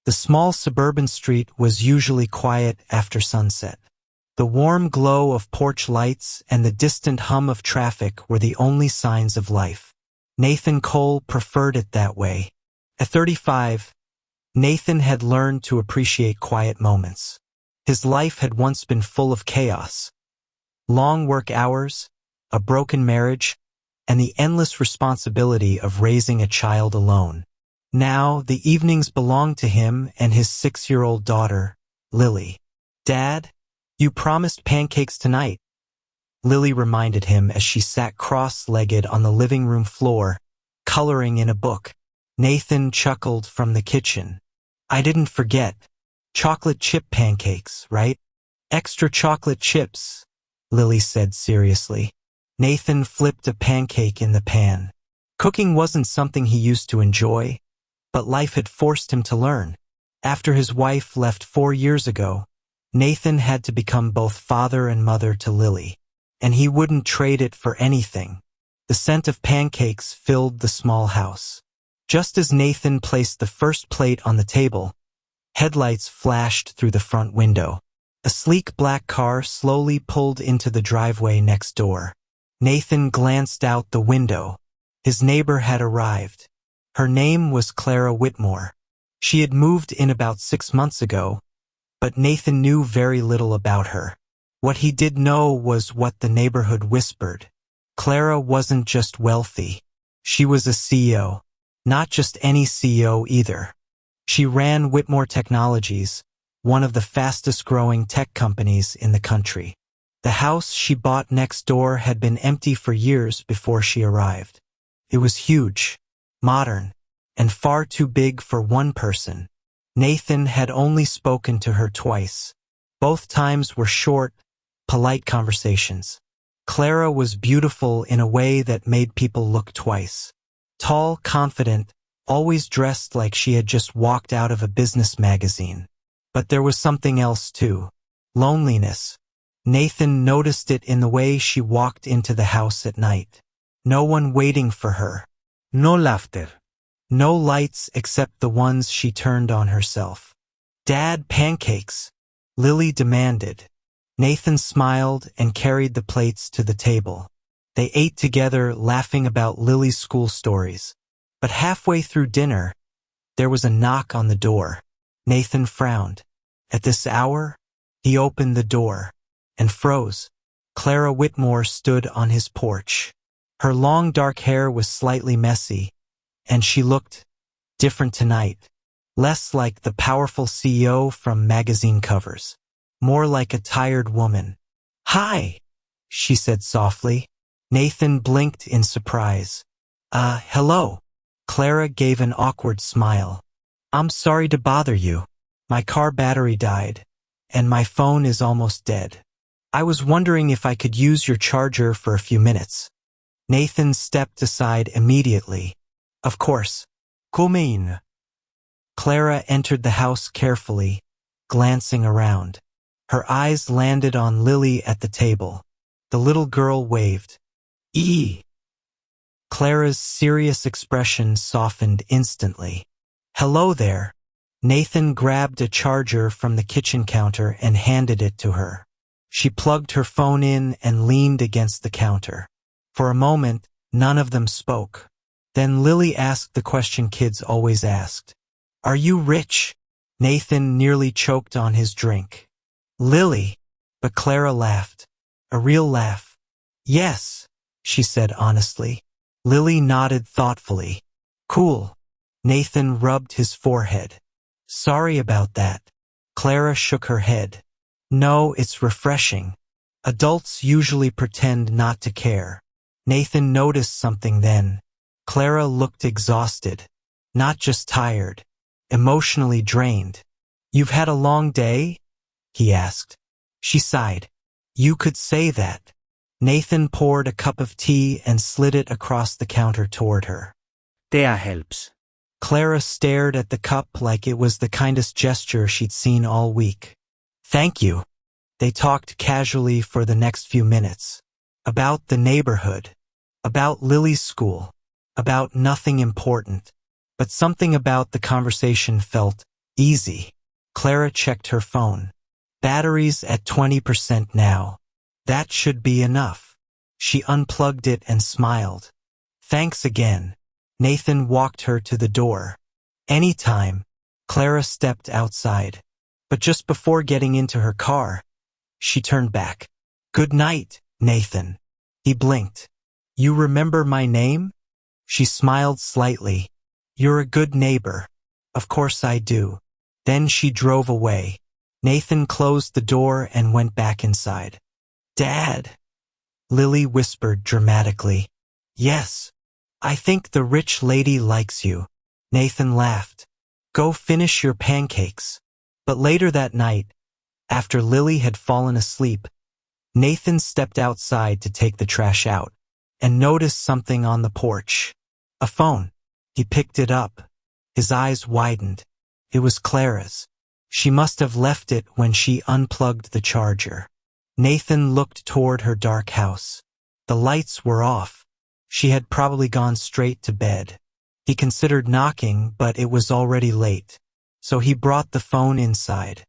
The small suburban street was usually quiet after sunset. The warm glow of porch lights and the distant hum of traffic were the only signs of life. Nathan Cole preferred it that way. At 35, Nathan had learned to appreciate quiet moments. His life had once been full of chaos. Long work hours, a broken marriage, and the endless responsibility of raising a child alone. Now, the evenings belonged to him and his 6-year-old daughter, Lily. "Dad, you promised pancakes tonight," Lily reminded him as she sat cross-legged on the living room floor, coloring in a book. Nathan chuckled from the kitchen. "I didn't forget. Chocolate chip pancakes, right?" "Extra chocolate chips," Lily said seriously. Nathan flipped a pancake in the pan. Cooking wasn't something he used to enjoy, but life had forced him to learn. After his wife left 4 years ago, Nathan had to become both father and mother to Lily, and he wouldn't trade it for anything. The scent of pancakes filled the small house. Just as Nathan placed the first plate on the table, headlights flashed through the front window. A sleek black car slowly pulled into the driveway next door. Nathan glanced out the window. His neighbor had arrived. Her name was Clara Whitmore. She had moved in about 6 months ago, but Nathan knew very little about her. What he did know was what the neighborhood whispered. Clara wasn't just wealthy. She was a CEO. Not just any CEO either. She ran Whitmore Technologies, one of the fastest-growing tech companies in the country. The house she bought next door had been empty for years before she arrived. It was huge, modern, and far too big for one person. Nathan had only spoken to her twice. Both times were short, polite conversations. Clara was beautiful in a way that made people look twice. Tall, confident, always dressed like she had just walked out of a business magazine. But there was something else too. Loneliness. Nathan noticed it in the way she walked into the house at night. No one waiting for her. No laughter. No lights except the ones she turned on herself. "Dad, pancakes," Lily demanded. Nathan smiled and carried the plates to the table. They ate together, laughing about Lily's school stories. But halfway through dinner, there was a knock on the door. Nathan frowned. At this hour? He opened the door and froze. Clara Whitmore stood on his porch. Her long dark hair was slightly messy, and she looked different tonight. Less like the powerful CEO from magazine covers. More like a tired woman. "Hi," she said softly. Nathan blinked in surprise. Hello." Clara gave an awkward smile. "I'm sorry to bother you. My car battery died, and my phone is almost dead. I was wondering if I could use your charger for a few minutes." Nathan stepped aside immediately. "Of course. Come in." Clara entered the house carefully, glancing around. Her eyes landed on Lily at the table. The little girl waved. Clara's serious expression softened instantly. "Hello there." Nathan grabbed a charger from the kitchen counter and handed it to her. She plugged her phone in and leaned against the counter. For a moment, none of them spoke. Then Lily asked the question kids always asked. "Are you rich?" Nathan nearly choked on his drink. "Lily," but Clara laughed. A real laugh. "Yes," she said honestly. Lily nodded thoughtfully. "Cool." Nathan rubbed his forehead. "Sorry about that." Clara shook her head. "No, it's refreshing. Adults usually pretend not to care." Nathan noticed something then. Clara looked exhausted. Not just tired. Emotionally drained. "You've had a long day?" he asked. She sighed. "You could say that." Nathan poured a cup of tea and slid it across the counter toward her. Tea helps. Clara stared at the cup like it was the kindest gesture she'd seen all week. "Thank you." They talked casually for the next few minutes. About the neighborhood. About Lily's school. About nothing important. But something about the conversation felt Easy. Clara checked her phone. Batteries at 20% now. That should be enough. She unplugged it and smiled. Thanks again. Nathan walked her to the door. Anytime. Clara stepped outside. But just before getting into her car, she turned back. Good night, Nathan. He blinked. You remember my name? She smiled slightly. You're a good neighbor. Of course I do. Then she drove away. Nathan closed the door and went back inside. Dad, Lily whispered dramatically. Yes. I think the rich lady likes you. Nathan laughed. Go finish your pancakes. But later that night, after Lily had fallen asleep, Nathan stepped outside to take the trash out and noticed something on the porch. A phone. He picked it up. His eyes widened. It was Clara's. She must have left it when she unplugged the charger. Nathan looked toward her dark house. The lights were off. She had probably gone straight to bed. He considered knocking, but it was already late. So he brought the phone inside.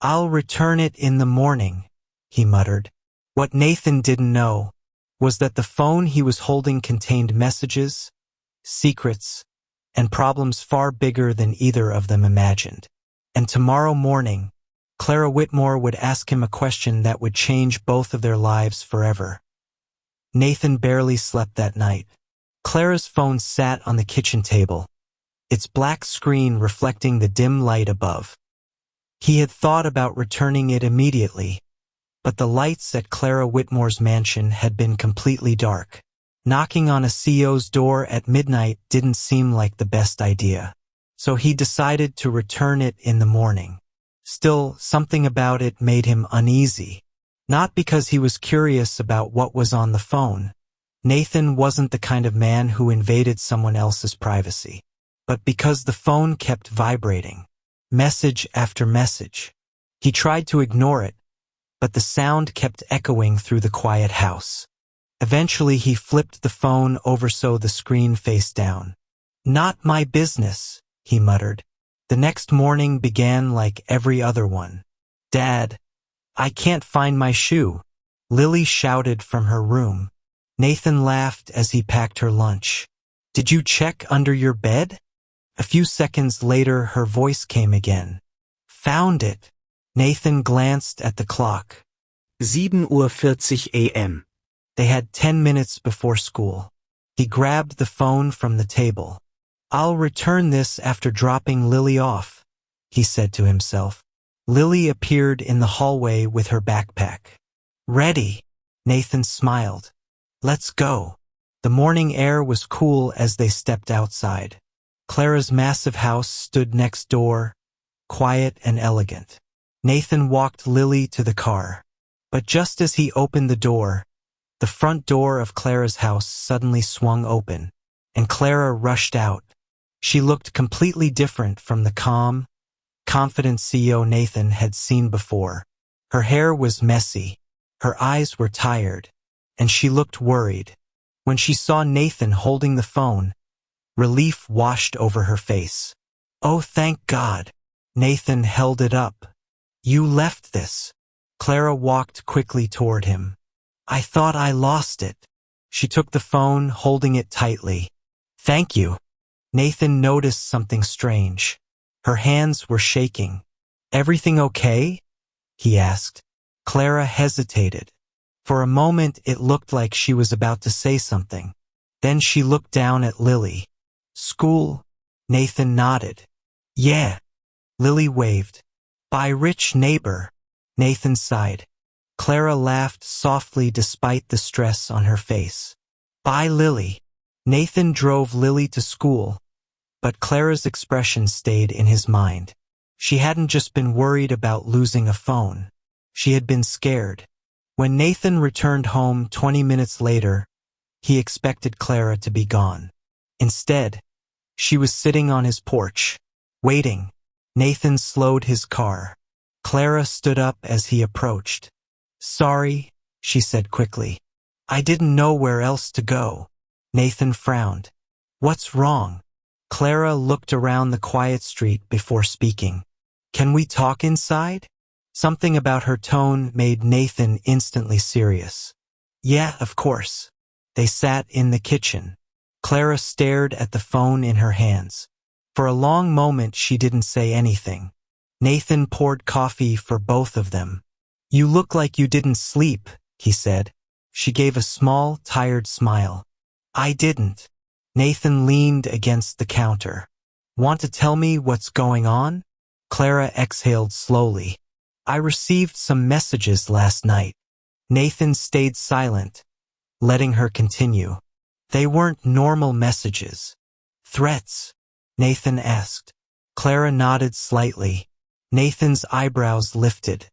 I'll return it in the morning, he muttered. What Nathan didn't know was that the phone he was holding contained messages, secrets, and problems far bigger than either of them imagined. And tomorrow morning, Clara Whitmore would ask him a question that would change both of their lives forever. Nathan barely slept that night. Clara's phone sat on the kitchen table, its black screen reflecting the dim light above. He had thought about returning it immediately, but the lights at Clara Whitmore's mansion had been completely dark. Knocking on a CEO's door at midnight didn't seem like the best idea, so he decided to return it in the morning. Still, something about it made him uneasy. Not because he was curious about what was on the phone. Nathan wasn't the kind of man who invaded someone else's privacy. But because the phone kept vibrating, message after message. He tried to ignore it, but the sound kept echoing through the quiet house. Eventually he flipped the phone over so the screen faced down. Not my business, he muttered. The next morning began like every other one. Dad, I can't find my shoe, Lily shouted from her room. Nathan laughed as he packed her lunch. Did you check under your bed? A few seconds later her voice came again. Found it. Nathan glanced at the clock. 7:40 a.m. They had 10 minutes before school. He grabbed the phone from the table. I'll return this after dropping Lily off, he said to himself. Lily appeared in the hallway with her backpack. Ready? Nathan smiled. Let's go. The morning air was cool as they stepped outside. Clara's massive house stood next door, quiet and elegant. Nathan walked Lily to the car. But just as he opened the door, the front door of Clara's house suddenly swung open, and Clara rushed out. She looked completely different from the calm, confident CEO Nathan had seen before. Her hair was messy, her eyes were tired, and she looked worried. When she saw Nathan holding the phone, relief washed over her face. Oh, thank God. Nathan held it up. You left this. Clara walked quickly toward him. I thought I lost it. She took the phone, holding it tightly. Thank you. Nathan noticed something strange. Her hands were shaking. Everything okay? He asked. Clara hesitated. For a moment it looked like she was about to say something. Then she looked down at Lily. School? Nathan nodded. Yeah. Lily waved. By rich neighbor. Nathan sighed. Clara laughed softly despite the stress on her face. Bye, Lily. Nathan drove Lily to school, but Clara's expression stayed in his mind. She hadn't just been worried about losing a phone. She had been scared. When Nathan returned home 20 minutes later, he expected Clara to be gone. Instead, she was sitting on his porch, waiting. Nathan slowed his car. Clara stood up as he approached. Sorry, she said quickly. I didn't know where else to go. Nathan frowned. What's wrong? Clara looked around the quiet street before speaking. Can we talk inside? Something about her tone made Nathan instantly serious. Yeah, of course. They sat in the kitchen. Clara stared at the phone in her hands. For a long moment she didn't say anything. Nathan poured coffee for both of them. You look like you didn't sleep, he said. She gave a small, tired smile. I didn't. Nathan leaned against the counter. Want to tell me what's going on? Clara exhaled slowly. I received some messages last night. Nathan stayed silent, letting her continue. They weren't normal messages. Threats? Nathan asked. Clara nodded slightly. Nathan's eyebrows lifted.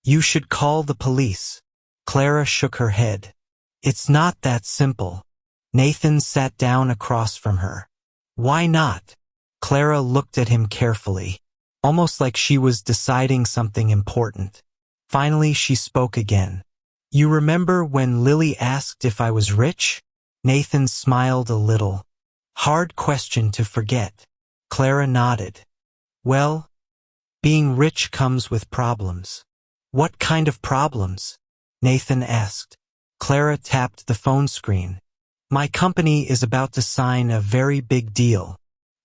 You should call the police. Clara shook her head. It's not that simple. Nathan sat down across from her. Why not? Clara looked at him carefully, almost like she was deciding something important. Finally, she spoke again. You remember when Lily asked if I was rich? Nathan smiled a little. Hard question to forget. Clara nodded. Well, being rich comes with problems. What kind of problems? Nathan asked. Clara tapped the phone screen. My company is about to sign a very big deal.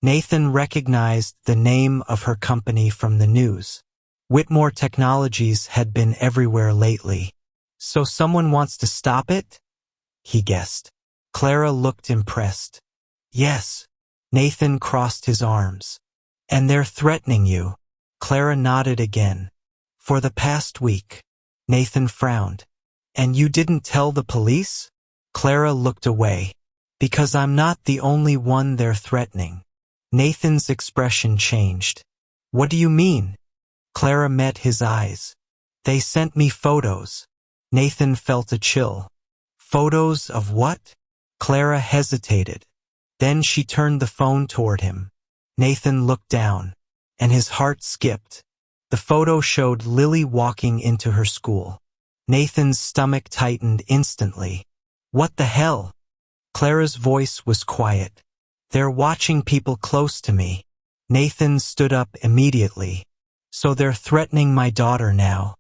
Nathan recognized the name of her company from the news. Whitmore Technologies had been everywhere lately. So someone wants to stop it? He guessed. Clara looked impressed. Yes. Nathan crossed his arms. And they're threatening you. Clara nodded again. For the past week. Nathan frowned. And you didn't tell the police? Clara looked away. Because I'm not the only one they're threatening. Nathan's expression changed. What do you mean? Clara met his eyes. They sent me photos. Nathan felt a chill. Photos of what? Clara hesitated. Then she turned the phone toward him. Nathan looked down, and his heart skipped. The photo showed Lily walking into her school. Nathan's stomach tightened instantly. What the hell? Clara's voice was quiet. They're watching people close to me. Nathan stood up immediately. So they're threatening my daughter now.